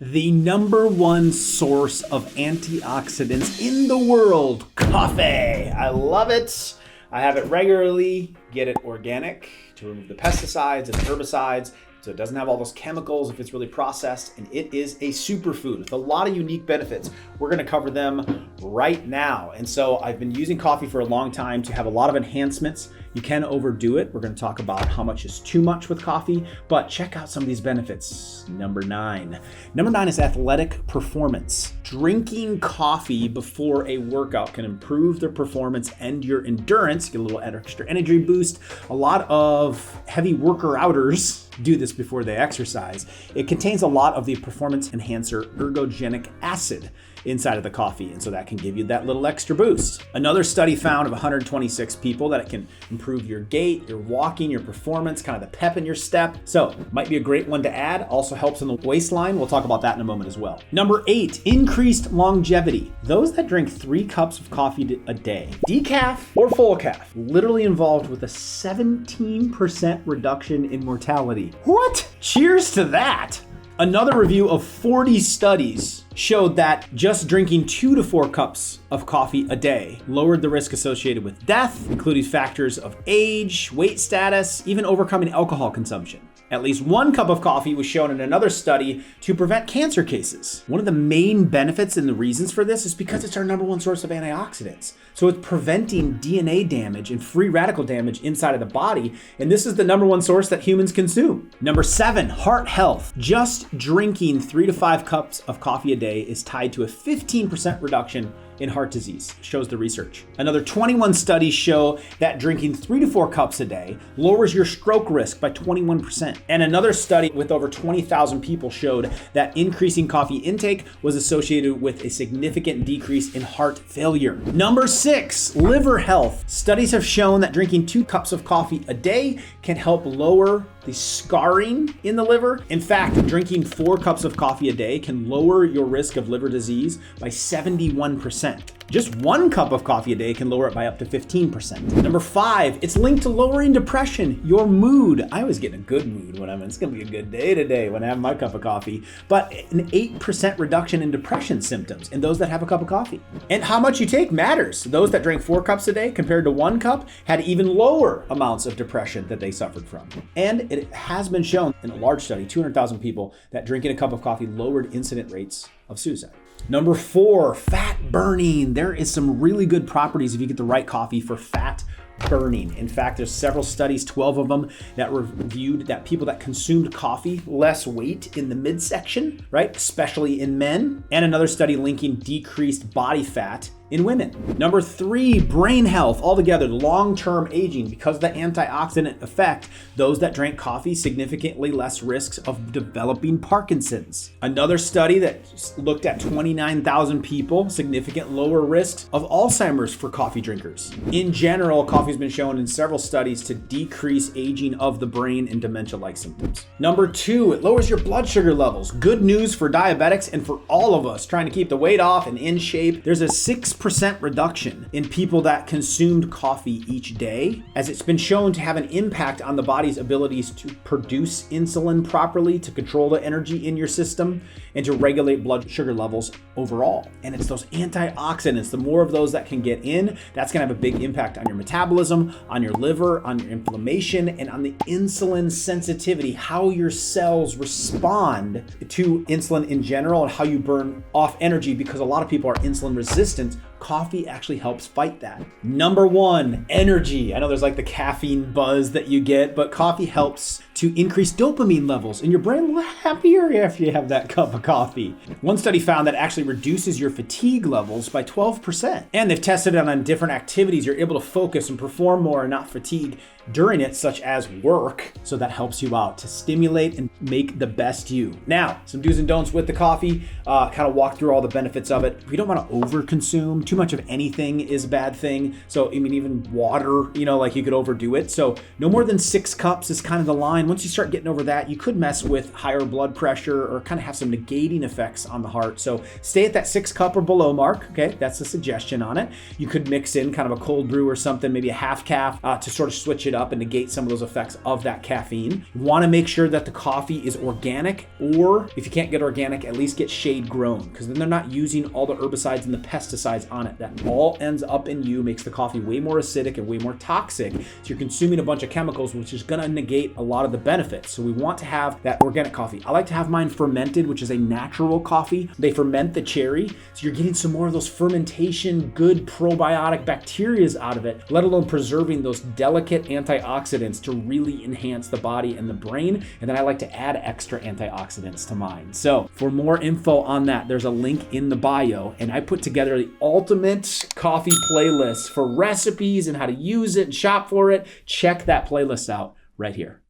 The number one source of antioxidants in the world, coffee. I love it. I have it regularly. Get it organic to remove the pesticides and herbicides, so it doesn't have all those chemicals if it's really processed, and it is a superfood with a lot of unique benefits. We're gonna cover them right now. And so I've been using coffee for a long time to have a lot of enhancements. You can overdo it. We're gonna talk about how much is too much with coffee, but check out some of these benefits. Number nine is athletic performance. Drinking coffee before a workout can improve the performance and your endurance, get a little extra energy boost. A lot of heavy worker-outers do this before they exercise. It contains a lot of the performance enhancer ergogenic acid inside of the coffee, and so that can give you that little extra boost. Another study found of 126 people that it can improve your gait, your walking, your performance, kind of the pep in your step. So might be a great one to add. Also helps in the waistline. We'll talk about that in a moment as well. Number 8, increased longevity. Those that drink 3 cups of coffee a day, decaf or full calf, literally involved with a 17% reduction in mortality. What? Cheers to that. Another review of 40 studies showed that just drinking 2 to 4 cups of coffee a day lowered the risk associated with death, including factors of age, weight status, even overcoming alcohol consumption. At least 1 cup of coffee was shown in another study to prevent cancer cases. One of the main benefits and the reasons for this is because it's our number one source of antioxidants. So it's preventing DNA damage and free radical damage inside of the body. And this is the number one source that humans consume. Number 7, heart health. Just drinking 3 to 5 cups of coffee a day is tied to a 15% reduction in heart disease, shows the research. Another 21 studies show that drinking 3 to 4 cups a day lowers your stroke risk by 21%. And another study with over 20,000 people showed that increasing coffee intake was associated with a significant decrease in heart failure. Number 6, liver health. Studies have shown that drinking 2 cups of coffee a day can help lower the scarring in the liver. In fact, drinking 4 cups of coffee a day can lower your risk of liver disease by 71%. Just 1 cup of coffee a day can lower it by up to 15%. Number 5, it's linked to lowering depression, your mood. I always get in a good mood when it's gonna be a good day today when I have my cup of coffee, but an 8% reduction in depression symptoms in those that have a cup of coffee. And how much you take matters. Those that drank 4 cups a day compared to 1 cup had even lower amounts of depression that they suffered from. And it has been shown in a large study, 200,000 people, that drinking a cup of coffee lowered incident rates of suicide. Number 4, fat burning. There is some really good properties if you get the right coffee for fat burning. In fact, there's several studies, 12 of them, that reviewed that people that consumed coffee less weight in the midsection, right? Especially in men. And another study linking decreased body fat in women. Number 3, brain health. Altogether, long-term aging. Because of the antioxidant effect, those that drank coffee significantly less risks of developing Parkinson's. Another study that looked at 29,000 people, significant lower risks of Alzheimer's for coffee drinkers. In general, coffee has been shown in several studies to decrease aging of the brain and dementia-like symptoms. Number 2, it lowers your blood sugar levels. Good news for diabetics and for all of us trying to keep the weight off and in shape. There's a 6% reduction in people that consumed coffee each day, as it's been shown to have an impact on the body's abilities to produce insulin properly, to control the energy in your system, and to regulate blood sugar levels overall. And it's those antioxidants, the more of those that can get in, that's gonna have a big impact on your metabolism, on your liver, on your inflammation, and on the insulin sensitivity, how your cells respond to insulin in general and how you burn off energy, because a lot of people are insulin resistant. Coffee actually helps fight that. Number 1, energy. I know there's like the caffeine buzz that you get, but coffee helps to increase dopamine levels, and your brain will be happier after you have that cup of coffee. One study found that actually reduces your fatigue levels by 12%. And they've tested it on different activities. You're able to focus and perform more and not fatigue during it, such as work. So that helps you out to stimulate and make the best you. Now, some do's and don'ts with the coffee, kind of walk through all the benefits of it. We don't want to overconsume. Too much of anything is a bad thing. So, I mean, even water, like you could overdo it. So no more than 6 cups is kind of the line. Once you start getting over that, you could mess with higher blood pressure or kind of have some negating effects on the heart. So stay at that 6 cup or below mark. Okay, that's a suggestion on it. You could mix in kind of a cold brew or something, maybe a half calf to sort of switch it up. up and negate some of those effects of that caffeine. You want to make sure that the coffee is organic, or if you can't get organic, at least get shade grown, because then they're not using all the herbicides and the pesticides on it. That all ends up in you, makes the coffee way more acidic and way more toxic. So you're consuming a bunch of chemicals, which is going to negate a lot of the benefits. So we want to have that organic coffee. I like to have mine fermented, which is a natural coffee. They ferment the cherry, so you're getting some more of those fermentation, good probiotic bacterias out of it, let alone preserving those delicate antioxidants to really enhance the body and the brain. And then I like to add extra antioxidants to mine. So for more info on that, there's a link in the bio, and I put together the ultimate coffee playlist for recipes and how to use it and shop for it. Check that playlist out right here.